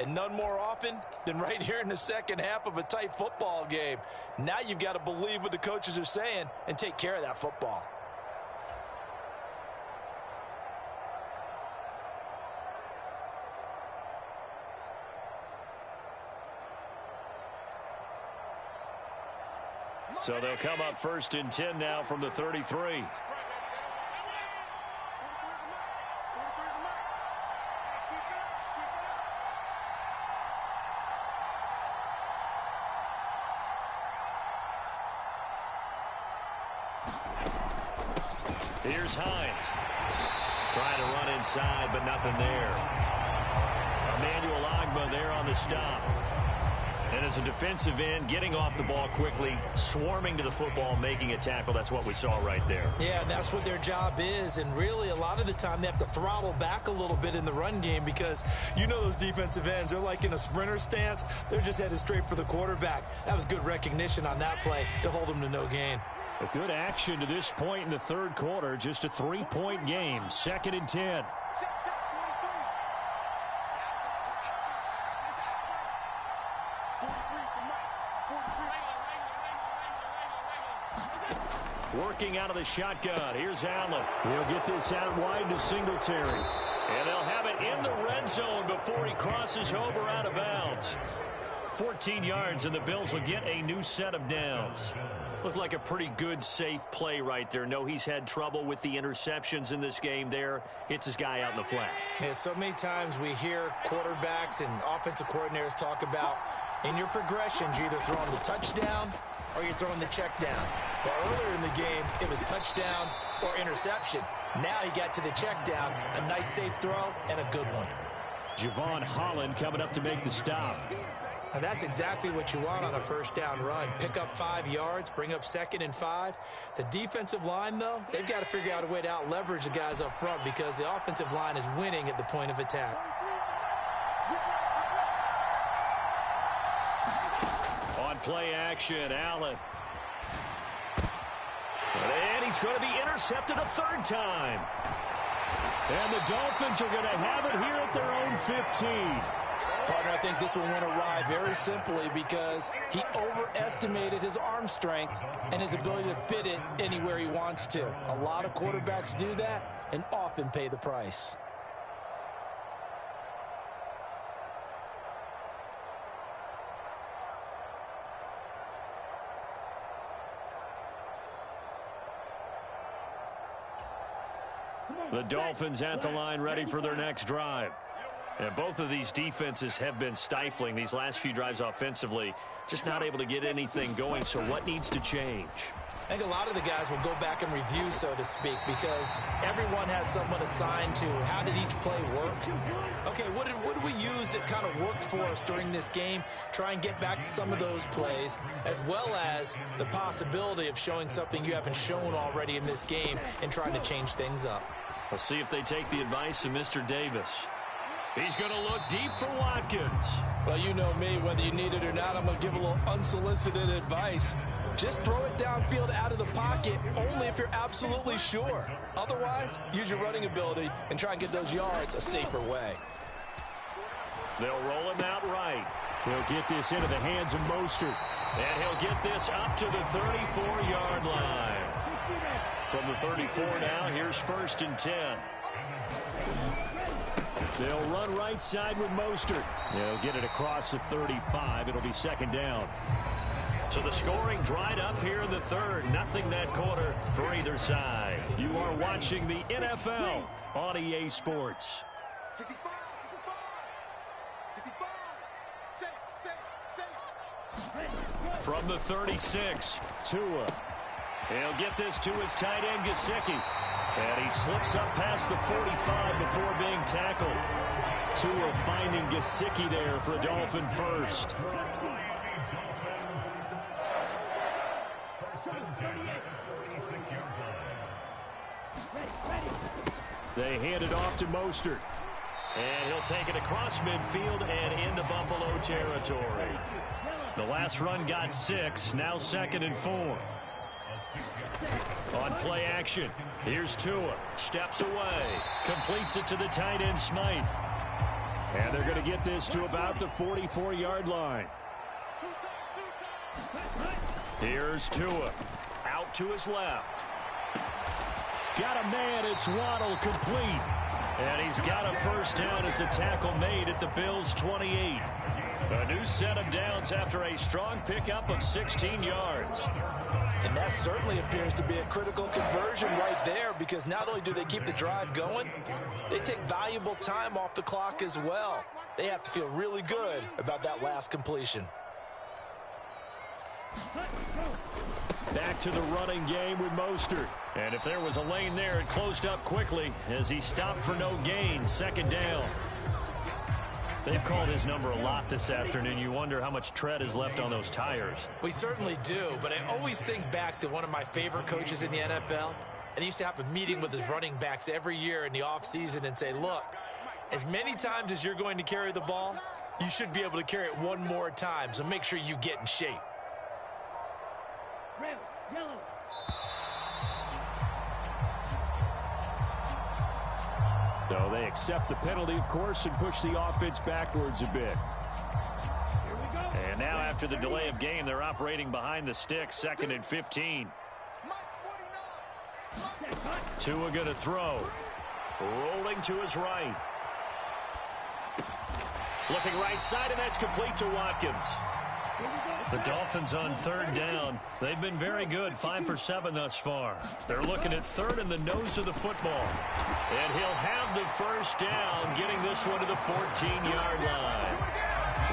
and none more often than right here in the second half of a tight football game. Now you've got to believe what the coaches are saying and take care of that football. So they'll come up 1st and 10 now from the 33. Here's Hines. Trying to run inside, but nothing there. Emmanuel Agba there on the stop. And as a defensive end, getting off the ball quickly, swarming to the football, making a tackle, that's what we saw right there. Yeah, that's what their job is. And really, a lot of the time, they have to throttle back a little bit in the run game because you know those defensive ends, they're like in a sprinter stance. They're just headed straight for the quarterback. That was good recognition on that play to hold them to no gain. A good action to this point in the third quarter. Just a 3-point game. 2nd and 10. Working out of the shotgun. Here's Allen. He'll get this out wide to Singletary. And they'll have it in the red zone before he crosses over out of bounds. 14 yards, and the Bills will get a new set of downs. Looked like a pretty good, safe play right there. No, he's had trouble with the interceptions in this game there. Hits his guy out in the flat. Yeah, so many times we hear quarterbacks and offensive coordinators talk about in your progressions, you're either throwing the touchdown or you're throwing the check down. Well, earlier in the game, it was touchdown or interception. Now he got to the check down, a nice safe throw, and a good one. Javon Holland coming up to make the stop. And that's exactly what you want on a first down run. Pick up 5 yards, bring up 2nd and 5. The defensive line, though, they've got to figure out a way to out-leverage the guys up front because the offensive line is winning at the point of attack. On play action, Allen. And he's going to be intercepted a 3rd time. And the Dolphins are going to have it here at their own 15. Partner, I think this one went awry very simply because he overestimated his arm strength and his ability to fit it anywhere he wants to. A lot of quarterbacks do that and often pay the price. The Dolphins at the line ready for their next drive. And both of these defenses have been stifling these last few drives offensively. Just not able to get anything going. So what needs to change? I think a lot of the guys will go back and review, so to speak, because everyone has someone assigned to how did each play work. Okay, what did we use that kind of worked for us during this game? Try and get back to some of those plays, as well as the possibility of showing something you haven't shown already in this game and trying to change things up. We'll see if they take the advice of Mr. Davis. He's going to look deep for Watkins. Well, you know me, whether you need it or not, I'm going to give a little unsolicited advice. Just throw it downfield out of the pocket only if you're absolutely sure. Otherwise, use your running ability and try and get those yards a safer way. They'll roll him out right. He'll get this into the hands of Mostert. And he'll get this up to the 34-yard line. From the 34 now, here's 1st and 10. They'll run right side with Mostert. They'll get it across the 35. It'll be 2nd down. So the scoring dried up here in the third. Nothing that quarter for either side. You are watching the NFL on EA Sports. From the 36, Tua. He'll get this to his tight end, Gesicki. And he slips up past the 45 before being tackled. Tua finding Gesicki there for a Dolphin first. They hand it off to Mostert. And he'll take it across midfield and into Buffalo territory. The last run got 6, now 2nd and 4. On play action, here's Tua. Steps away. Completes it to the tight end, Smythe. And they're going to get this to about the 44-yard line. Here's Tua. Out to his left. Got a man. It's Waddle, complete. And he's got a first down as a tackle made at the Bills' 28. A new set of downs after a strong pickup of 16 yards. And that certainly appears to be a critical conversion right there, because not only do they keep the drive going, they take valuable time off the clock as well. They have to feel really good about that last completion. Back to the running game with Mostert. And if there was a lane there, it closed up quickly as he stopped for no gain. Second down. They've called his number a lot this afternoon. You wonder how much tread is left on those tires. We certainly do, but I always think back to one of my favorite coaches in the NFL. And he used to have a meeting with his running backs every year in the offseason and say, look, as many times as you're going to carry the ball, you should be able to carry it one more time, so make sure you get in shape. Red, yellow. So they accept the penalty, of course, and push the offense backwards a bit. And now after the delay of game, they're operating behind the sticks, 2nd and 15. Tua going to throw. Rolling to his right. Looking right side, and that's complete to Watkins. The Dolphins on 3rd down. They've been very good, 5 for 7 thus far. They're looking at 3rd in the nose of the football. And he'll have the first down, getting this one to the 14-yard line.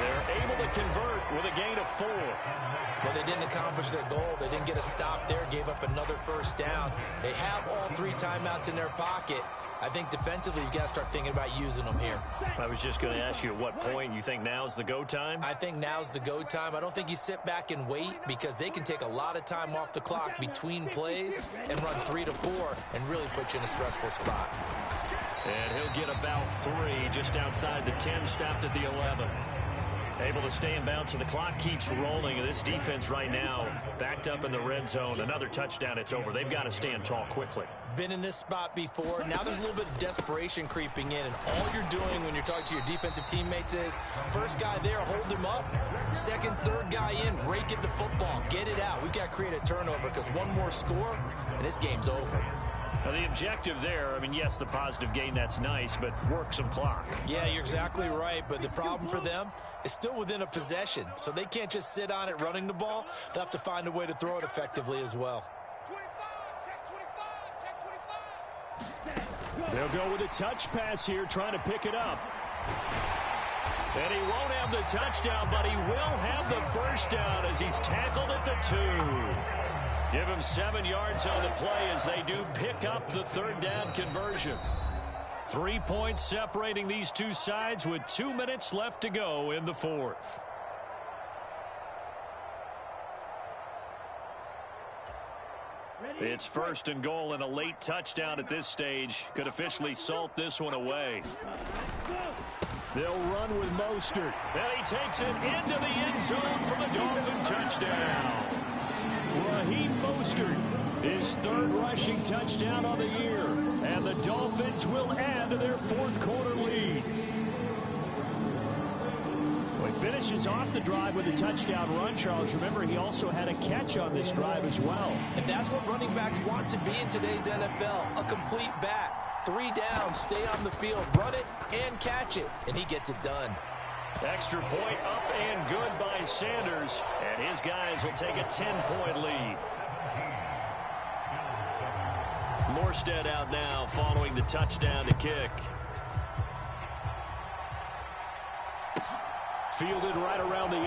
They're able to convert with a gain of 4. Well, they didn't accomplish their goal. They didn't get a stop there, gave up another first down. They have all 3 timeouts in their pocket. I think defensively you've got to start thinking about using them here. I was just going to ask you at what point you think now's the go time? I think now's the go time. I don't think you sit back and wait, because they can take a lot of time off the clock between plays and run 3 to 4 and really put you in a stressful spot. And he'll get about 3 just outside the 10, stopped at the 11. Able to stay in bounds, so the clock keeps rolling. This defense right now backed up in the red zone. Another touchdown, it's over. They've got to stand tall quickly. Been in this spot before. Now there's a little bit of desperation creeping in, and all you're doing when you're talking to your defensive teammates is, first guy there, hold him up. Second, third guy in, rake at the football. Get it out. We've got to create a turnover, because one more score, and this game's over. Now the objective there, I mean, yes, the positive gain, that's nice, but work some clock. Yeah, you're exactly right, but the problem for them is still within a possession, so they can't just sit on it running the ball. They'll have to find a way to throw it effectively as well. They'll go with a touch pass here, trying to pick it up. And he won't have the touchdown, but he will have the first down as he's tackled at the 2. Give him 7 yards on the play as they do pick up the 3rd down conversion. 3 points separating these two sides with 2 minutes left to go in the 4th. It's 1st and goal, and a late touchdown at this stage could officially salt this one away. They'll run with Mostert. And he takes it into the end zone for the Dolphin touchdown. Raheem Mostert, his 3rd rushing touchdown on the year. And the Dolphins will add to their 4th quarter lead. Well, he finishes off the drive with a touchdown run, Charles. Remember, he also had a catch on this drive as well. And that's what running backs want to be in today's NFL, a complete back. 3 downs, stay on the field, run it, and catch it. And he gets it done. Extra point up and good by Sanders. And his guys will take a 10-point lead. Morstead out now following the touchdown to kick. Fielded right around the 8.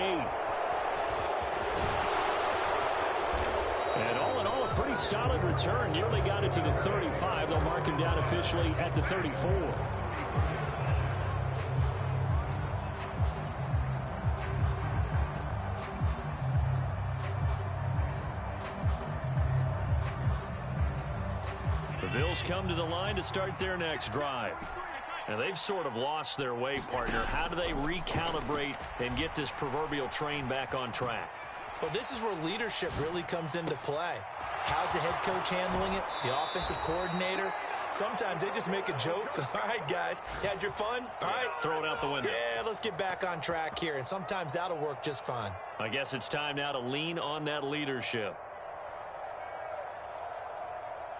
And all in all, a pretty solid return. Nearly got it to the 35. They'll mark him down officially at the 34. The Bills come to the line to start their next drive. And they've sort of lost their way, partner. How do they recalibrate and get this proverbial train back on track? Well, this is where leadership really comes into play. How's the head coach handling it? The offensive coordinator? Sometimes they just make a joke. All right, guys, you had your fun? All right. Throw it out the window. Yeah, let's get back on track here, and sometimes that'll work just fine. I guess it's time now to lean on that leadership.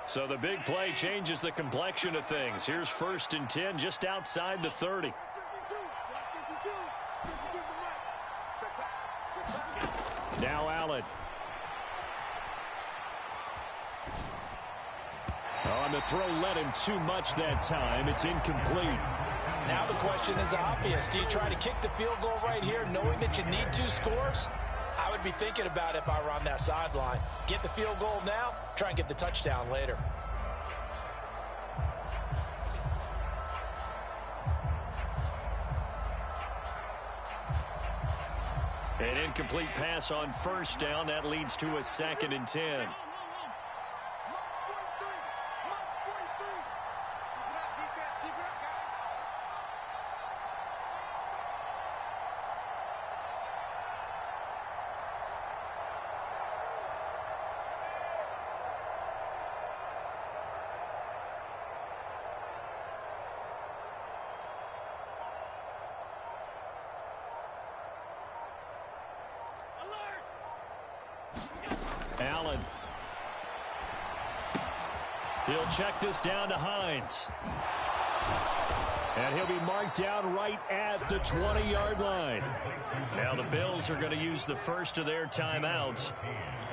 So the big play changes the complexion of things. Here's 1st and 10 just outside the 30. Now Allen. On the throw, led him too much that time. It's incomplete. Now the question is obvious. Do you try to kick the field goal right here knowing that you need 2 scores? I would be thinking about it if I were on that sideline. Get the field goal now, try and get the touchdown later. An incomplete pass on 1st down. That leads to a 2nd and 10. Allen. He'll check this down to Hines. And he'll be marked down right at the 20-yard line. Now the Bills are going to use the first of their timeouts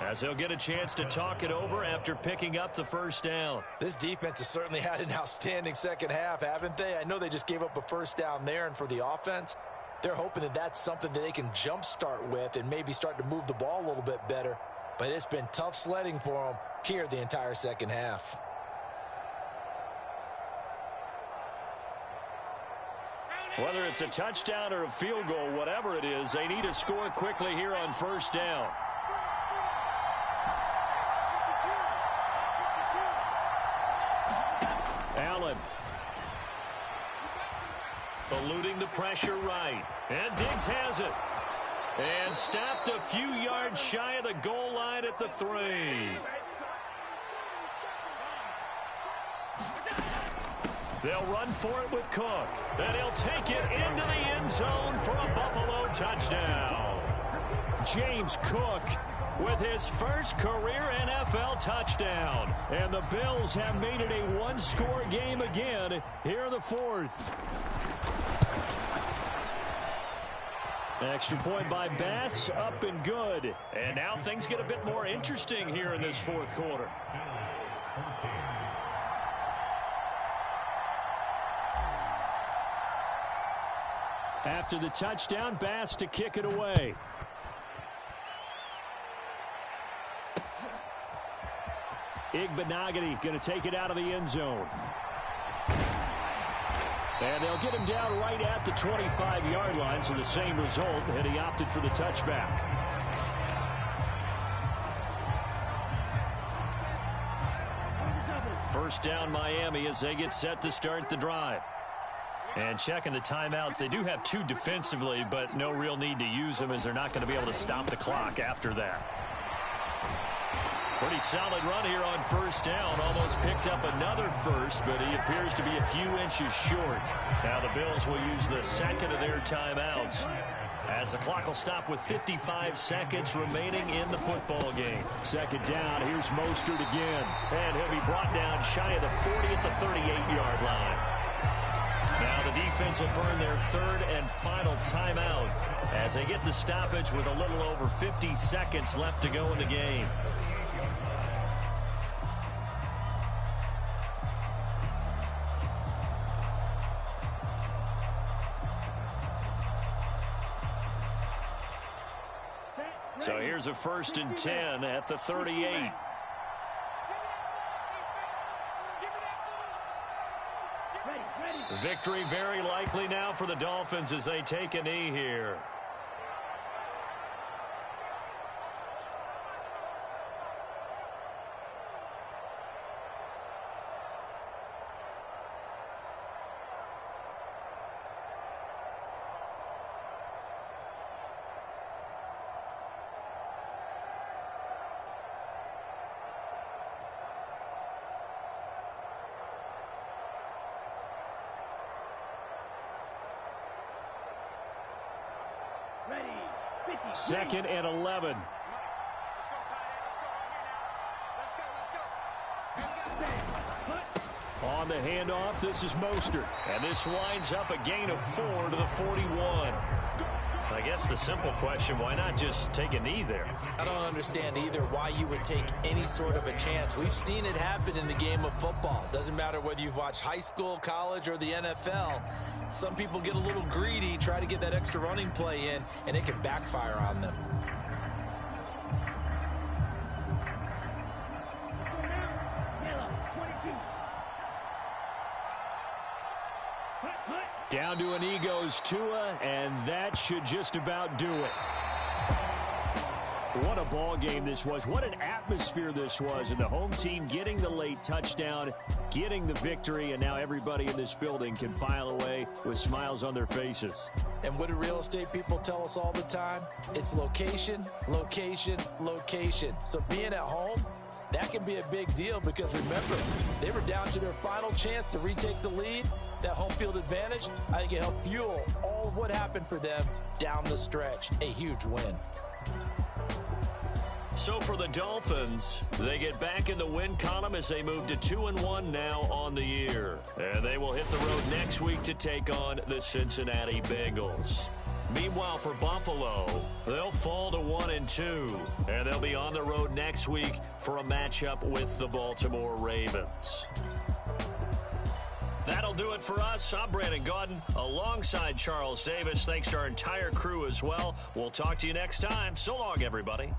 as they'll get a chance to talk it over after picking up the 1st down. This defense has certainly had an outstanding second half, haven't they? I know they just gave up a 1st down there, and for the offense, they're hoping that that's something that they can jumpstart with and maybe start to move the ball a little bit better. But it's been tough sledding for them here the entire second half. Whether it's a touchdown or a field goal, whatever it is, they need to score quickly here on 1st down. Allen. Eluding the pressure right. And Diggs has it. And stopped a few yards shy of the goal line at the 3. They'll run for it with Cook. And he'll take it into the end zone for a Buffalo touchdown. James Cook with his first career NFL touchdown. And the Bills have made it a one-score game again here in the 4th. Extra point by Bass, up and good. And now things get a bit more interesting here in this 4th quarter. After the touchdown, Bass to kick it away. Igbenogany going to take it out of the end zone. And they'll get him down right at the 25-yard line, so the same result, and he opted for the touchback. First down Miami as they get set to start the drive. And checking the timeouts, they do have 2 defensively, but no real need to use them as they're not going to be able to stop the clock after that. Pretty solid run here on 1st down. Almost picked up another first, but he appears to be a few inches short. Now the Bills will use the 2nd of their timeouts as the clock will stop with 55 seconds remaining in the football game. 2nd down, here's Mostert again. And he'll be brought down shy of the 40 at the 38-yard line. Now the defense will burn their 3rd and final timeout as they get the stoppage with a little over 50 seconds left to go in the game. So here's a 1st and 10 at the 38. Victory very likely now for the Dolphins as they take a knee here. 2nd and 11. On the handoff, this is Mostert. And this winds up a gain of 4 to the 41. I guess the simple question, why not just take a knee there? I don't understand either why you would take any sort of a chance. We've seen it happen in the game of football. Doesn't matter whether you've watched high school, college, or the NFL. Some people get a little greedy, try to get that extra running play in, and it can backfire on them. Down to an knee goes Tua, and that should just about do it. What a ball game this was. What an atmosphere this was. And the home team getting the late touchdown, getting the victory, and now everybody in this building can file away with smiles on their faces. And what do real estate people tell us all the time? It's location, location, location. So being at home, that can be a big deal because, remember, they were down to their final chance to retake the lead. That home field advantage, I think it helped fuel all of what happened for them down the stretch. A huge win. So for the Dolphins, they get back in the win column as they move to 2-1 now on the year. And they will hit the road next week to take on the Cincinnati Bengals. Meanwhile, for Buffalo, they'll fall to 1-2, and they'll be on the road next week for a matchup with the Baltimore Ravens. That'll do it for us. I'm Brandon Gaudin alongside Charles Davis. Thanks to our entire crew as well. We'll talk to you next time. So long, everybody.